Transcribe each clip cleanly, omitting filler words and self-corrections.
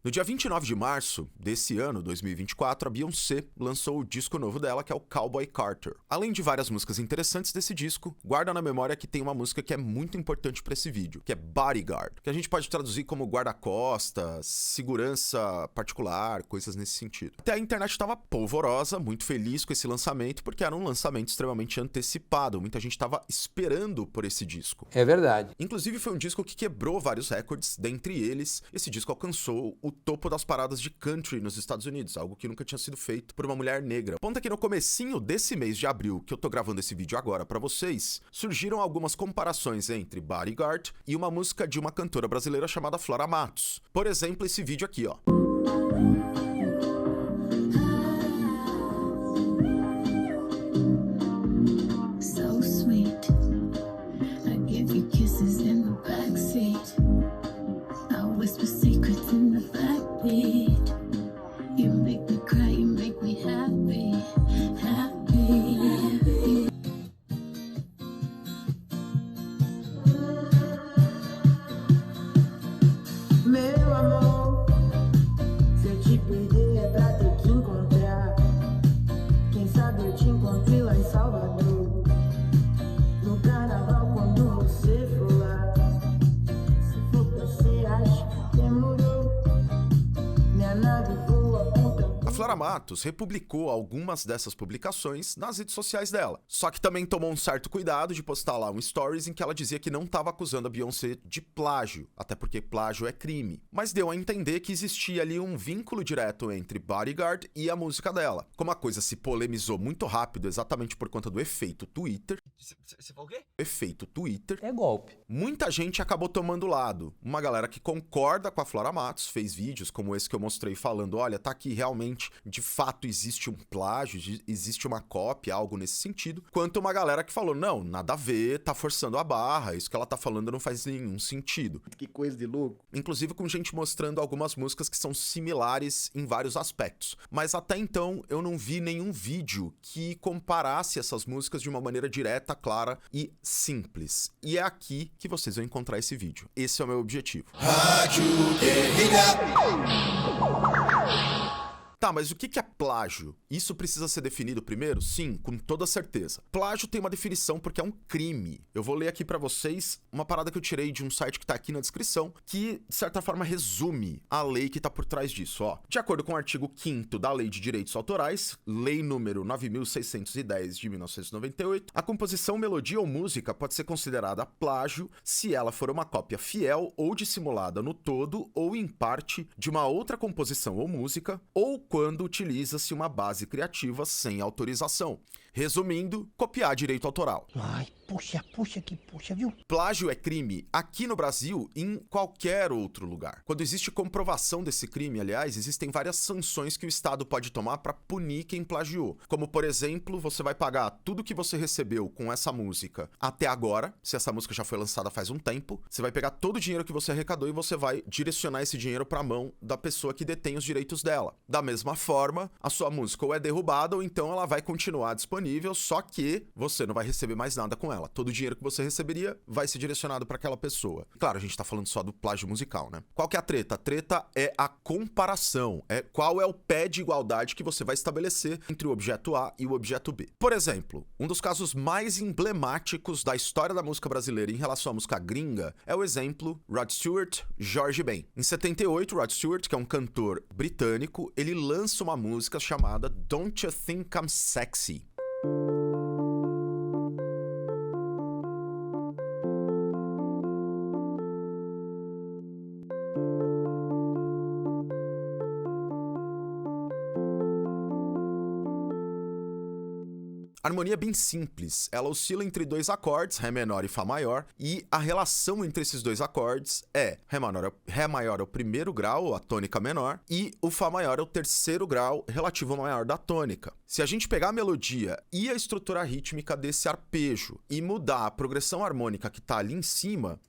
No dia 29 de março desse ano, 2024, a Beyoncé lançou o disco novo dela, que é o Cowboy Carter. Além de várias músicas interessantes desse disco, guarda na memória que tem uma música que é muito importante para esse vídeo, que é Bodyguard, que a gente pode traduzir como guarda-costas, segurança particular, coisas nesse sentido. Até a internet estava polvorosa, muito feliz com esse lançamento, porque era um lançamento extremamente antecipado, muita gente estava esperando por esse disco. É verdade. Inclusive foi um disco que quebrou vários recordes, dentre eles, esse disco alcançou o topo das paradas de country nos Estados Unidos, algo que nunca tinha sido feito por uma mulher negra. Ponto é que no comecinho desse mês de abril, que eu tô gravando esse vídeo agora pra vocês, surgiram algumas comparações entre Bodyguard e uma música de uma cantora brasileira chamada Flora Matos. Por exemplo, esse vídeo aqui, ó. Meu amor, se eu te perder é pra ter que encontrar. Quem sabe eu te encontrei lá em Salvador, no carnaval quando você for lá. Se for pra ser, acho que demorou. Minha nave voa puta. A Flora Matos republicou algumas dessas publicações nas redes sociais dela. Só que também tomou um certo cuidado de postar lá um stories em que ela dizia que não estava acusando a Beyoncé de plágio, até porque plágio é crime. Mas deu a entender que existia ali um vínculo direto entre Bodyguard e a música dela. Como a coisa se polemizou muito rápido exatamente por conta do efeito Twitter. Você falou o quê? Efeito Twitter. É golpe. Muita gente acabou tomando lado. Uma galera que concorda com a Flora Matos fez vídeos como esse que eu mostrei falando, olha, tá aqui realmente, de fato existe um plágio, existe uma cópia, algo nesse sentido. Quanto uma galera que falou, não, nada a ver, tá forçando a barra, isso que ela tá falando não faz nenhum sentido. Que coisa de louco. Inclusive com gente mostrando algumas músicas que são similares em vários aspectos. Mas até então eu não vi nenhum vídeo que comparasse essas músicas de uma maneira direta, clara e simples. E é aqui que vocês vão encontrar esse vídeo. Esse é o meu objetivo. Rádio Guerrilha. Tá, mas o que é plágio? Isso precisa ser definido primeiro? Sim, com toda certeza. Plágio tem uma definição porque é um crime. Eu vou ler aqui pra vocês uma parada que eu tirei de um site que tá aqui na descrição, que, de certa forma, resume a lei que tá por trás disso, ó. De acordo com o artigo 5º da Lei de Direitos Autorais, Lei número 9.610 de 1998, a composição, melodia ou música pode ser considerada plágio se ela for uma cópia fiel ou dissimulada no todo ou em parte de uma outra composição ou música, ou quando utiliza-se uma base criativa sem autorização. Resumindo, copiar direito autoral. Ai, puxa, viu? Plágio é crime aqui no Brasil e em qualquer outro lugar. Quando existe comprovação desse crime, aliás, existem várias sanções que o Estado pode tomar para punir quem plagiou. Como, por exemplo, você vai pagar tudo que você recebeu com essa música até agora, se essa música já foi lançada faz um tempo, você vai pegar todo o dinheiro que você arrecadou e você vai direcionar esse dinheiro para a mão da pessoa que detém os direitos dela. Da mesma forma, a sua música ou é derrubada ou então ela vai continuar disponível, só que você não vai receber mais nada com ela. Todo o dinheiro que você receberia vai ser direcionado para aquela pessoa. Claro, a gente tá falando só do plágio musical, né? Qual que é a treta? A treta é a comparação. É qual é o pé de igualdade que você vai estabelecer entre o objeto A e o objeto B. Por exemplo, um dos casos mais emblemáticos da história da música brasileira em relação à música gringa é o exemplo Rod Stewart, Jorge Ben. Em 78, Rod Stewart, que é um cantor britânico, ele lança uma música chamada Don't You Think I'm Sexy? A harmonia é bem simples, ela oscila entre dois acordes, Ré menor e Fá maior, e a relação entre esses dois acordes é Ré maior é o primeiro grau, a tônica menor, e o Fá maior é o terceiro grau relativo ao maior da tônica. Se a gente pegar a melodia e a estrutura rítmica desse arpejo e mudar a progressão harmônica que está ali em cima,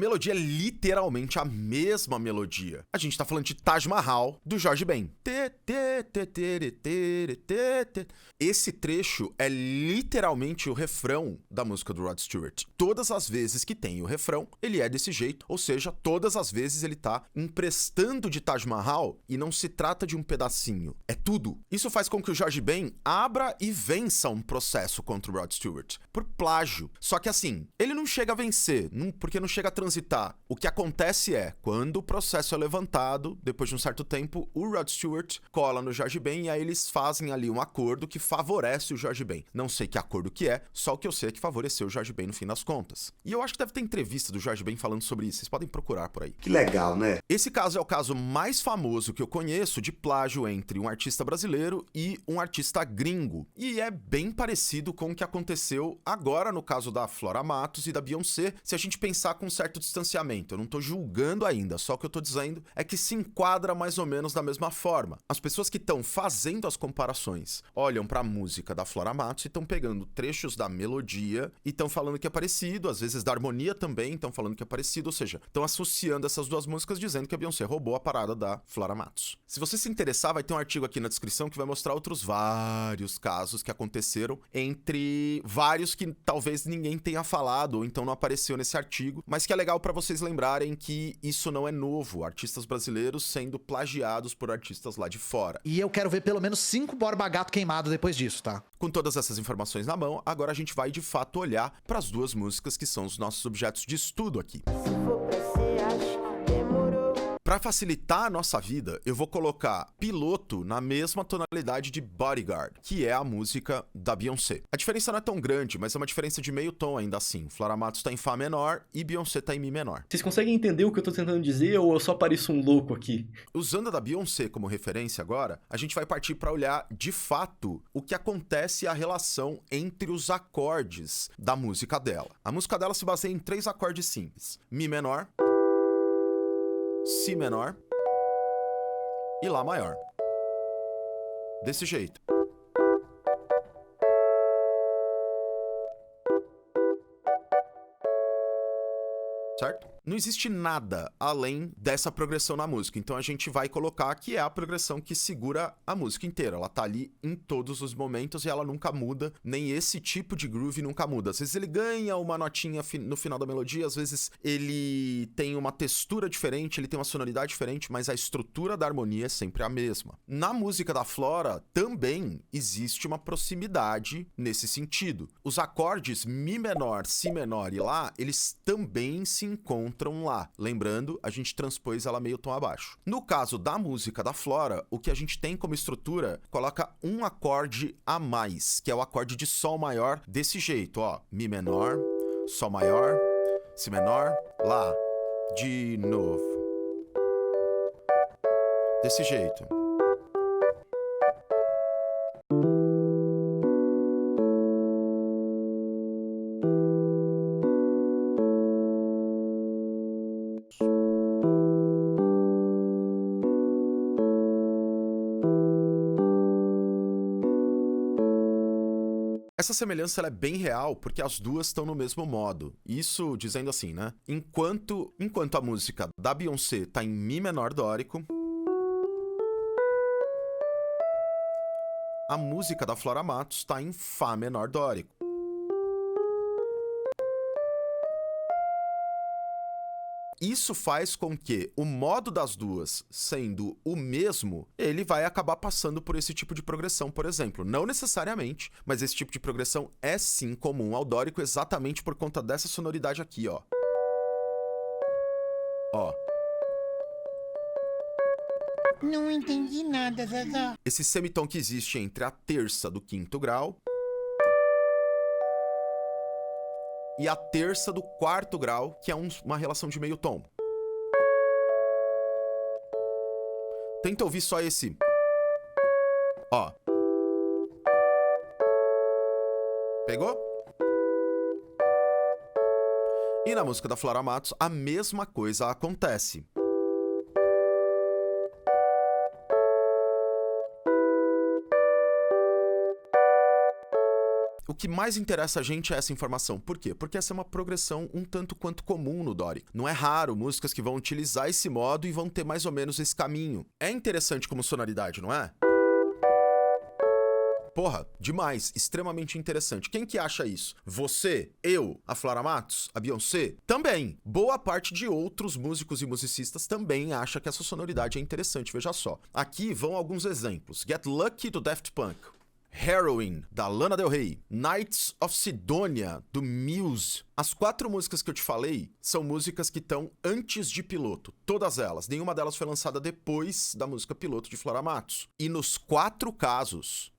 melodia é literalmente a mesma melodia. A gente tá falando de Taj Mahal, do Jorge Ben. Esse trecho é literalmente o refrão da música do Rod Stewart. Todas as vezes que tem o refrão, ele é desse jeito, ou seja, todas as vezes ele tá emprestando de Taj Mahal e não se trata de um pedacinho, é tudo. Isso faz com que o Jorge Ben abra e vença um processo contra o Rod Stewart por plágio. Só que assim, ele não chega a vencer, porque não chega a transitar. O que acontece é, quando o processo é levantado, depois de um certo tempo, o Rod Stewart cola no Jorge Ben e aí eles fazem ali um acordo que favorece o Jorge Ben. Não sei que acordo que é, só o que eu sei é que favoreceu o Jorge Ben no fim das contas. E eu acho que deve ter entrevista do Jorge Ben falando sobre isso, vocês podem procurar por aí. Que legal, né? Esse caso é o caso mais famoso que eu conheço de plágio entre um artista brasileiro e um artista gringo. E é bem parecido com o que aconteceu agora no caso da Flora Matos e da Beyoncé, se a gente pensar com um certo distanciamento. Eu não tô julgando ainda, só o que eu tô dizendo é que se enquadra mais ou menos da mesma forma. As pessoas que estão fazendo as comparações olham pra música da Flora Matos e estão pegando trechos da melodia e estão falando que é parecido, às vezes da harmonia também estão falando que é parecido, ou seja, estão associando essas duas músicas dizendo que a Beyoncé roubou a parada da Flora Matos. Se você se interessar, vai ter um artigo aqui na descrição que vai mostrar outros vários casos que aconteceram entre vários que talvez ninguém tenha falado ou então não apareceu nesse artigo, mas que é legal pra vocês lembrarem que isso não é novo, artistas brasileiros sendo plagiados por artistas lá de fora. E eu quero ver pelo menos 5 Borba Gato queimado depois disso, tá? Com todas essas informações na mão, agora a gente vai de fato olhar para as duas músicas que são os nossos objetos de estudo aqui. Se for pra ser, acho que demorou. Para facilitar a nossa vida, eu vou colocar Piloto na mesma tonalidade de Bodyguard, que é a música da Beyoncé. A diferença não é tão grande, mas é uma diferença de meio tom ainda assim. Flora Matos tá em Fá menor e Beyoncé tá em Mi menor. Vocês conseguem entender o que eu tô tentando dizer ou eu só pareço um louco aqui? Usando a da Beyoncé como referência agora, a gente vai partir para olhar de fato o que acontece e a relação entre os acordes da música dela. A música dela se baseia em 3 acordes simples: Mi menor, Si menor e Lá maior. Desse jeito. Certo? Não existe nada além dessa progressão na música, então a gente vai colocar que é a progressão que segura a música inteira. Ela tá ali em todos os momentos e ela nunca muda, nem esse tipo de groove nunca muda. Às vezes ele ganha uma notinha no final da melodia, às vezes ele tem uma textura diferente, ele tem uma sonoridade diferente, mas a estrutura da harmonia é sempre a mesma. Na música da Flora também existe uma proximidade nesse sentido. Os acordes Mi menor, Si menor e Lá, eles também se encontram lá. Lembrando, a gente transpôs ela meio tom abaixo. No caso da música da Flora, o que a gente tem como estrutura coloca um acorde a mais, que é o acorde de Sol maior desse jeito, ó. Mi menor, Sol maior, Si menor, Lá. De novo. Desse jeito. Essa semelhança ela é bem real porque as duas estão no mesmo modo. Isso dizendo assim, né? Enquanto a música da Beyoncé tá em Mi menor dórico, a música da Flora Matos tá em Fá menor dórico. Isso faz com que o modo das duas sendo o mesmo, ele vai acabar passando por esse tipo de progressão, por exemplo. Não necessariamente, mas esse tipo de progressão é sim comum ao dórico exatamente por conta dessa sonoridade aqui, ó. Ó. Não entendi nada, Zazá. Esse semitom que existe entre a terça do quinto grau e a terça do quarto grau, que é uma relação de meio tom. Tenta ouvir só esse. Ó. Pegou? E na música da Flora Matos, a mesma coisa acontece. O que mais interessa a gente é essa informação. Por quê? Porque essa é uma progressão um tanto quanto comum no Doric. Não é raro músicas que vão utilizar esse modo e vão ter mais ou menos esse caminho. É interessante como sonoridade, não é? Porra, demais, extremamente interessante. Quem que acha isso? Você, eu, a Flora Matos, a Beyoncé? Também. Boa parte de outros músicos e musicistas também acha que essa sonoridade é interessante, veja só. Aqui vão alguns exemplos. Get Lucky, do Daft Punk. Heroin, da Lana Del Rey. Knights of Sidonia, do Muse. As 4 músicas que eu te falei são músicas que estão antes de Piloto. Todas elas. Nenhuma delas foi lançada depois da música Piloto de Flora Matos. E nos 4 casos,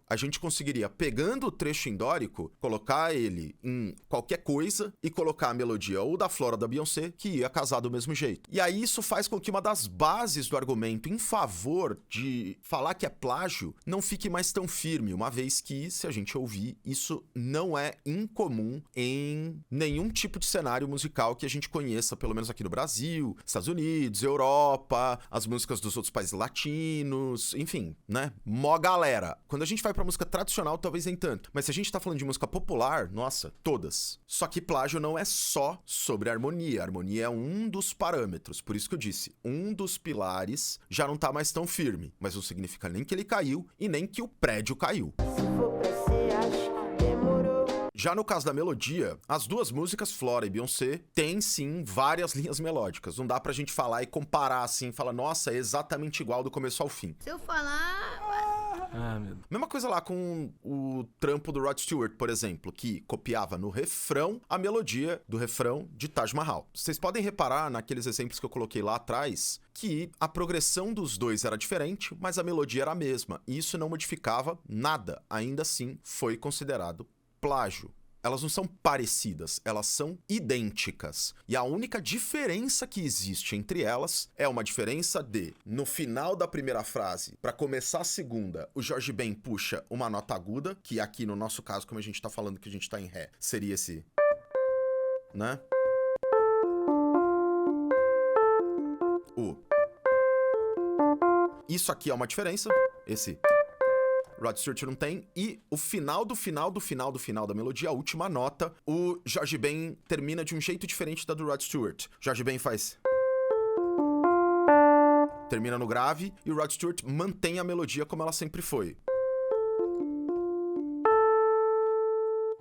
a gente conseguiria, pegando o trecho indórico, colocar ele em qualquer coisa e colocar a melodia ou da Flora ou da Beyoncé, que ia casar do mesmo jeito. E aí isso faz com que uma das bases do argumento em favor de falar que é plágio não fique mais tão firme, uma vez que, se a gente ouvir, isso não é incomum em nenhum tipo de cenário musical que a gente conheça, pelo menos aqui no Brasil, Estados Unidos, Europa, as músicas dos outros países latinos, enfim, né? Mó galera. Quando a gente vai pra música tradicional, talvez nem tanto. Mas se a gente tá falando de música popular, nossa, todas. Só que plágio não é só sobre harmonia. A harmonia é um dos parâmetros. Por isso que eu disse, um dos pilares já não tá mais tão firme. Mas não significa nem que ele caiu e nem que o prédio caiu. Já no caso da melodia, as 2 músicas, Flora e Beyoncé, têm sim várias linhas melódicas. Não dá pra gente falar e comparar assim, falar, nossa, é exatamente igual do começo ao fim. Se eu falar... Meu Deus. Mesma coisa lá com o trampo do Rod Stewart, por exemplo, que copiava no refrão a melodia do refrão de Taj Mahal. Vocês podem reparar naqueles exemplos que eu coloquei lá atrás que a progressão dos dois era diferente, mas a melodia era a mesma. E isso não modificava nada. Ainda assim, foi considerado plágio. Elas não são parecidas, elas são idênticas. E a única diferença que existe entre elas é uma diferença de, no final da primeira frase, para começar a segunda, o Jorge Ben puxa uma nota aguda, que aqui no nosso caso, como a gente tá falando que a gente tá em Ré, seria esse, né? O. Isso aqui é uma diferença, esse... Rod Stewart não tem, e o final da melodia, a última nota, o Jorge Ben termina de um jeito diferente da do Rod Stewart. Jorge Ben faz... termina no grave, e o Rod Stewart mantém a melodia como ela sempre foi.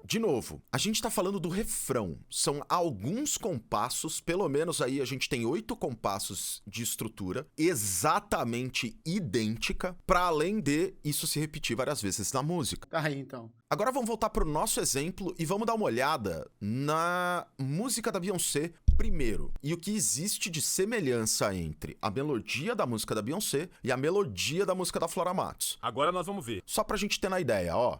De novo, a gente tá falando do refrão. São alguns compassos, pelo menos aí a gente tem 8 compassos de estrutura exatamente idêntica, para além de isso se repetir várias vezes na música. Tá aí, então. Agora vamos voltar pro nosso exemplo e vamos dar uma olhada na música da Beyoncé primeiro. E o que existe de semelhança entre a melodia da música da Beyoncé e a melodia da música da Flora Matos. Agora nós vamos ver. Só pra gente ter na ideia, ó.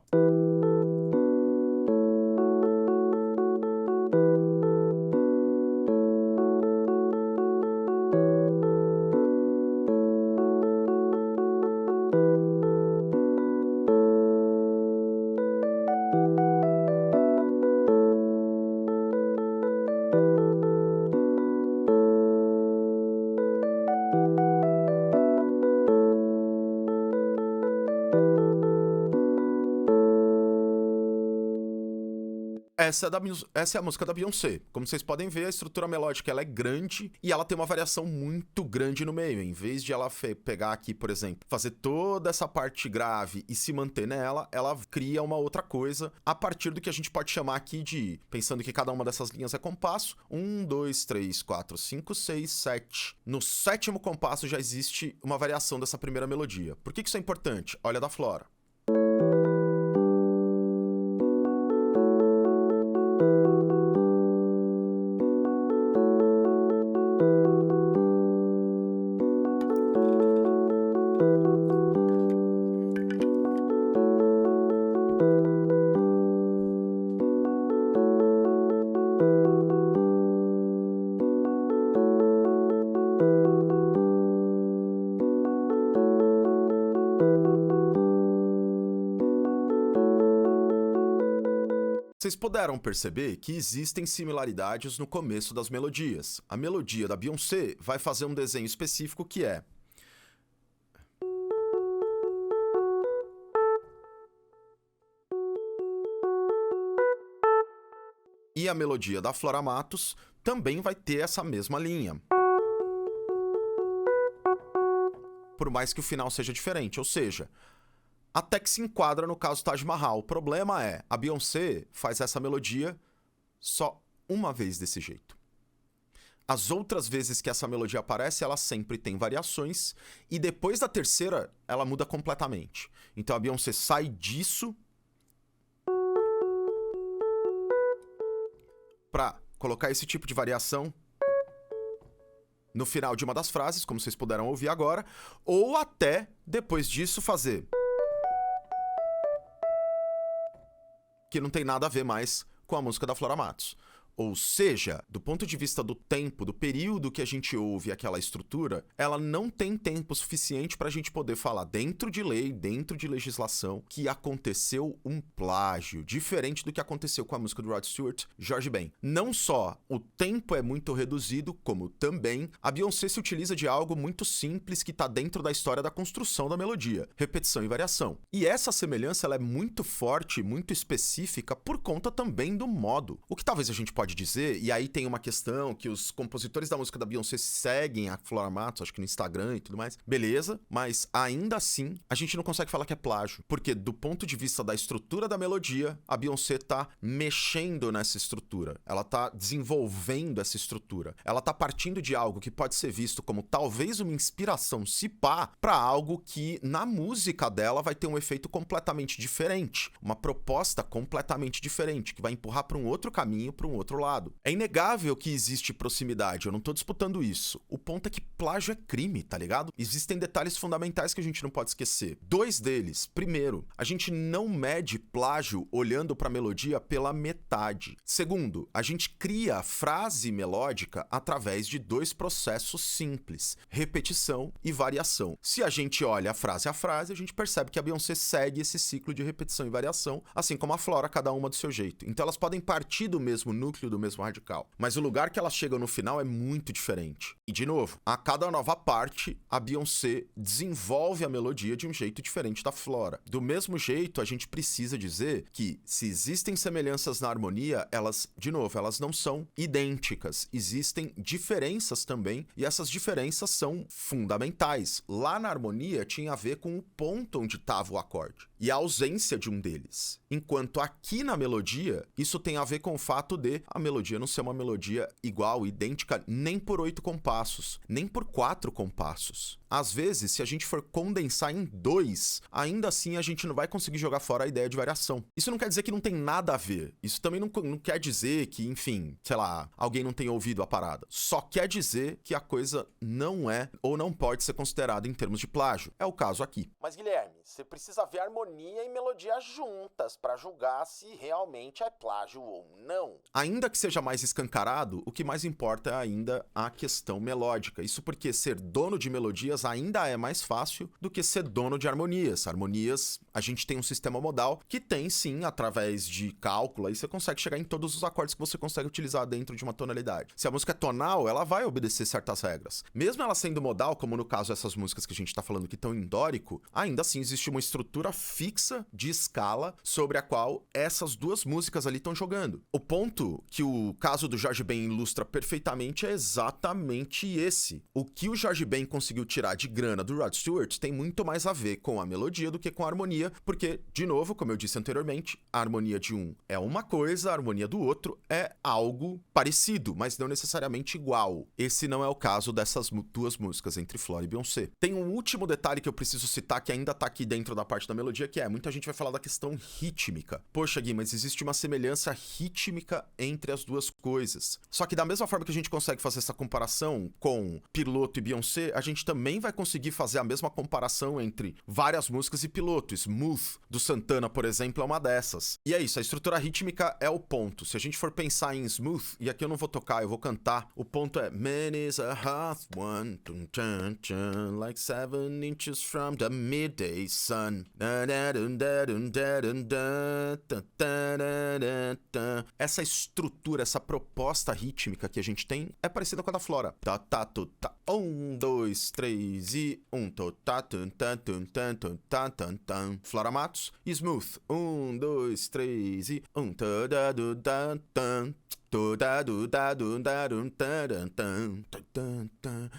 Essa é a música da Beyoncé. Como vocês podem ver, a estrutura melódica ela é grande e ela tem uma variação muito grande no meio. Em vez de ela pegar aqui, por exemplo, fazer toda essa parte grave e se manter nela, ela cria uma outra coisa a partir do que a gente pode chamar aqui de, pensando que cada uma dessas linhas é compasso, 1, 2, 3, 4, 5, 6, 7. No 7º compasso já existe uma variação dessa primeira melodia. Por que isso é importante? Olha da Flora. Vocês puderam perceber que existem similaridades no começo das melodias. A melodia da Beyoncé vai fazer um desenho específico que é... E a melodia da Flora Matos também vai ter essa mesma linha. Por mais que o final seja diferente, ou seja, até que se enquadra no caso Taj Mahal. O problema é, a Beyoncé faz essa melodia só uma vez desse jeito. As outras vezes que essa melodia aparece, ela sempre tem variações, e depois da terceira, ela muda completamente. Então a Beyoncé sai disso pra colocar esse tipo de variação no final de uma das frases, como vocês puderam ouvir agora, ou até, depois disso, fazer... que não tem nada a ver mais com a música da Flora Matos. Ou seja, do ponto de vista do tempo, do período que a gente ouve aquela estrutura, ela não tem tempo suficiente para a gente poder falar dentro de lei, dentro de legislação, que aconteceu um plágio, diferente do que aconteceu com a música do Rod Stewart, George Ben. Não só o tempo é muito reduzido, como também a Beyoncé se utiliza de algo muito simples que está dentro da história da construção da melodia, repetição e variação. E essa semelhança ela é muito forte, muito específica, por conta também do modo. O que talvez a gente pode dizer, e aí tem uma questão que os compositores da música da Beyoncé seguem a Flora Matos, acho que no Instagram e tudo mais, beleza, mas ainda assim a gente não consegue falar que é plágio, porque do ponto de vista da estrutura da melodia, a Beyoncé tá mexendo nessa estrutura, ela tá desenvolvendo essa estrutura, ela tá partindo de algo que pode ser visto como talvez uma inspiração, se pá, pra algo que na música dela vai ter um efeito completamente diferente, uma proposta completamente diferente, que vai empurrar pra um outro caminho, pra um outro lado. É inegável que existe proximidade, eu não tô disputando isso. O ponto é que plágio é crime, tá ligado? Existem detalhes fundamentais que a gente não pode esquecer. 2 deles. Primeiro, a gente não mede plágio olhando pra melodia pela metade. Segundo, a gente cria a frase melódica através de 2 processos simples: repetição e variação. Se a gente olha a frase, a gente percebe que a Beyoncé segue esse ciclo de repetição e variação, assim como a Flora, cada uma do seu jeito. Então elas podem partir do mesmo núcleo, do mesmo radical, mas o lugar que elas chegam no final é muito diferente. E de novo, a cada nova parte, a Beyoncé desenvolve a melodia de um jeito diferente da Flora. Do mesmo jeito, a gente precisa dizer que se existem semelhanças na harmonia, elas, de novo, elas não são idênticas. Existem diferenças também, e essas diferenças são fundamentais. Lá na harmonia tinha a ver com o ponto onde estava o acorde e a ausência de um deles. Enquanto aqui na melodia, isso tem a ver com o fato de a melodia não ser uma melodia igual, idêntica, nem por 8 compassos, nem por 4 compassos. Às vezes, se a gente for condensar em 2, ainda assim a gente não vai conseguir jogar fora a ideia de variação. Isso não quer dizer que não tem nada a ver. Isso também não quer dizer que, enfim, sei lá, alguém não tenha ouvido a parada. Só quer dizer que a coisa não é ou não pode ser considerada em termos de plágio. É o caso aqui. Mas, Guilherme, você precisa ver harmonia e melodia juntas para julgar se realmente é plágio ou não. Ainda que seja mais escancarado, o que mais importa é ainda a questão melódica. Isso porque ser dono de melodias ainda é mais fácil do que ser dono de harmonias. Harmonias, a gente tem um sistema modal que tem, sim, através de cálculo, aí você consegue chegar em todos os acordes que você consegue utilizar dentro de uma tonalidade. Se a música é tonal, ela vai obedecer certas regras. Mesmo ela sendo modal, como no caso dessas músicas que a gente tá falando que estão em dórico, ainda assim existe uma estrutura fixa de escala sobre a qual essas 2 músicas ali estão jogando. O ponto que o caso do George Ben ilustra perfeitamente é exatamente esse. O que o George Ben conseguiu tirar de grana do Rod Stewart tem muito mais a ver com a melodia do que com a harmonia, porque, de novo, como eu disse anteriormente, a harmonia de um é uma coisa, a harmonia do outro é algo parecido, mas não necessariamente igual. Esse não é o caso dessas 2 músicas entre Flora e Beyoncé. Tem um último detalhe que eu preciso citar que ainda tá aqui dentro da parte da melodia, que é, muita gente vai falar da questão rítmica. Poxa, Gui, mas existe uma semelhança rítmica entre as 2 coisas. Só que da mesma forma que a gente consegue fazer essa comparação com Piloto e Beyoncé, a gente também vai conseguir fazer a mesma comparação entre várias músicas e Piloto. Smooth, do Santana, por exemplo, é uma dessas. E é isso, a estrutura rítmica é o ponto. Se a gente for pensar em Smooth, e aqui eu não vou tocar, eu vou cantar, o ponto é Man is a hot one, like 7 inches from the midday sun. Essa estrutura, essa proposta rítmica que a gente tem é parecida com a da Flora. 1, 2, 3, 3 e 1. Flora Matos, Smooth. 1, 2, 3 e 1.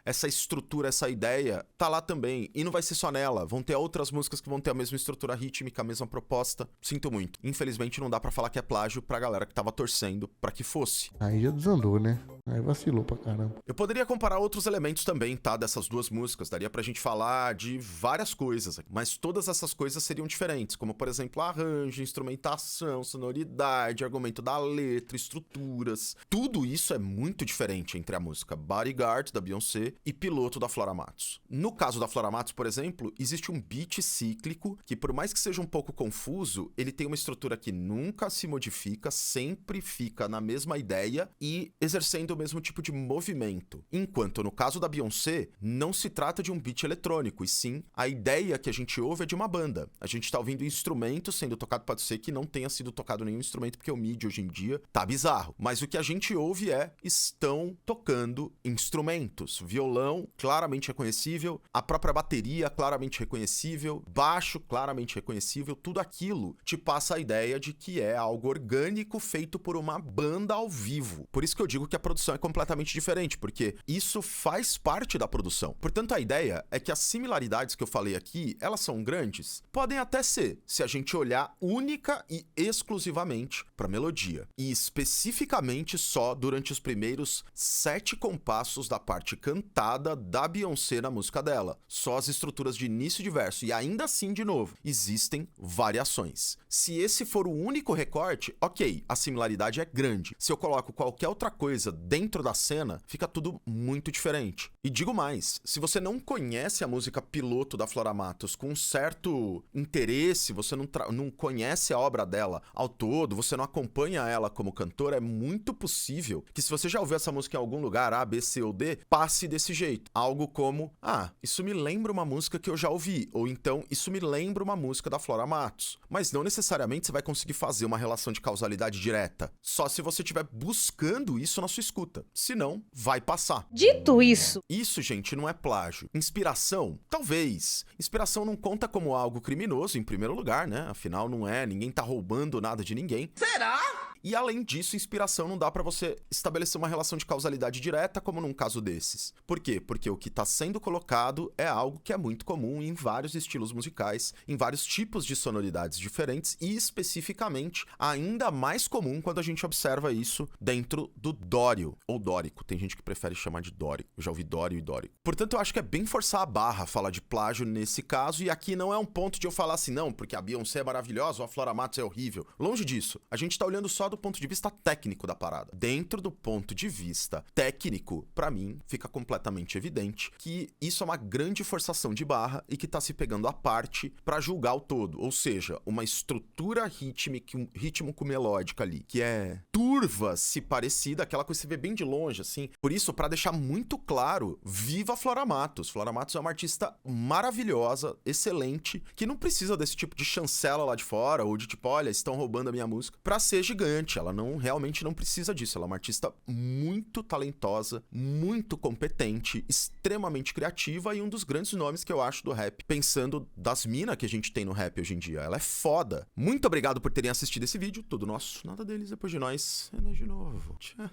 Essa estrutura, essa ideia, tá lá também. E não vai ser só nela. Vão ter outras músicas que vão ter a mesma estrutura rítmica, a mesma proposta. Sinto muito. Infelizmente não dá pra falar que é plágio pra galera que tava torcendo pra que fosse. Aí já desandou, né? Aí vacilou pra caramba. Eu poderia comparar outros elementos também, tá? Dessas duas músicas. Daria pra gente falar de várias coisas. Mas todas essas coisas seriam diferentes. Como, por exemplo, arranjo, instrumentação, sonoridade, argumento da letra, estrutura. Tudo isso é muito diferente entre a música Bodyguard, da Beyoncé, e Piloto, da Flora Matos. No caso da Flora Matos, por exemplo, existe um beat cíclico que, por mais que seja um pouco confuso, ele tem uma estrutura que nunca se modifica, sempre fica na mesma ideia e exercendo o mesmo tipo de movimento. Enquanto no caso da Beyoncé, não se trata de um beat eletrônico, e sim, a ideia que a gente ouve é de uma banda. A gente tá ouvindo instrumentos sendo tocado, pode ser que não tenha sido tocado nenhum instrumento, porque o MIDI hoje em dia tá bizarro. Mas o que a gente ouve estão tocando instrumentos. Violão, claramente reconhecível. A própria bateria, claramente reconhecível. Baixo, claramente reconhecível. Tudo aquilo te passa a ideia de que é algo orgânico feito por uma banda ao vivo. Por isso que eu digo que a produção é completamente diferente, porque isso faz parte da produção. Portanto, a ideia é que as similaridades que eu falei aqui, elas são grandes? Podem até ser, se a gente olhar única e exclusivamente para a melodia. E especificamente só durante os primeiros 7 compassos da parte cantada da Beyoncé na música dela. Só as estruturas de início de verso. E ainda assim, de novo, existem variações. Se esse for o único recorte, ok, a similaridade é grande. Se eu coloco qualquer outra coisa dentro da cena, fica tudo muito diferente. E digo mais, se você não conhece a música Piloto da Flora Matos com um certo interesse, você não conhece a obra dela ao todo, você não acompanha ela como cantora, é muito possível que, se você já ouviu essa música em algum lugar, A, B, C ou D, passe desse jeito. Algo como, isso me lembra uma música que eu já ouvi, ou então, isso me lembra uma música da Flora Matos. Mas não necessariamente você vai conseguir fazer uma relação de causalidade direta, só se você estiver buscando isso na sua escuta. Senão, vai passar. Dito isso, gente, não é plágio. Inspiração? Talvez. Inspiração não conta como algo criminoso, em primeiro lugar, né? Afinal, não é, ninguém tá roubando nada de ninguém. Será? E além disso, inspiração não dá pra você estabelecer uma relação de causalidade direta, como num caso desses. Por quê? Porque o que tá sendo colocado é algo que é muito comum em vários estilos musicais, em vários tipos de sonoridades diferentes e, especificamente, ainda mais comum quando a gente observa isso dentro do dório, ou dórico. Tem gente que prefere chamar de dórico. Eu já ouvi dório e dórico. Portanto, eu acho que é bem forçar a barra falar de plágio nesse caso, e aqui não é um ponto de eu falar assim, não, porque a Beyoncé é maravilhosa ou a Flora Matos é horrível. Longe disso. A gente tá olhando só do ponto de vista técnico da parada. Dentro do ponto de vista técnico, pra mim, fica completamente evidente que isso é uma grande forçação de barra e que tá se pegando à parte pra julgar o todo. Ou seja, uma estrutura rítmico-melódica ali, que é turva, se parecida, aquela coisa que você vê bem de longe, assim. Por isso, pra deixar muito claro, viva Flora Matos. Flora Matos é uma artista maravilhosa, excelente, que não precisa desse tipo de chancela lá de fora, ou de tipo, olha, estão roubando a minha música, pra ser gigante. Ela realmente não precisa disso. Ela é uma artista muito talentosa, muito competente, extremamente criativa e um dos grandes nomes que eu acho do rap, pensando das minas que a gente tem no rap hoje em dia. Ela é foda. Muito obrigado por terem assistido esse vídeo. Tudo nosso, nada deles, depois de nós. É nós de novo. Tchau.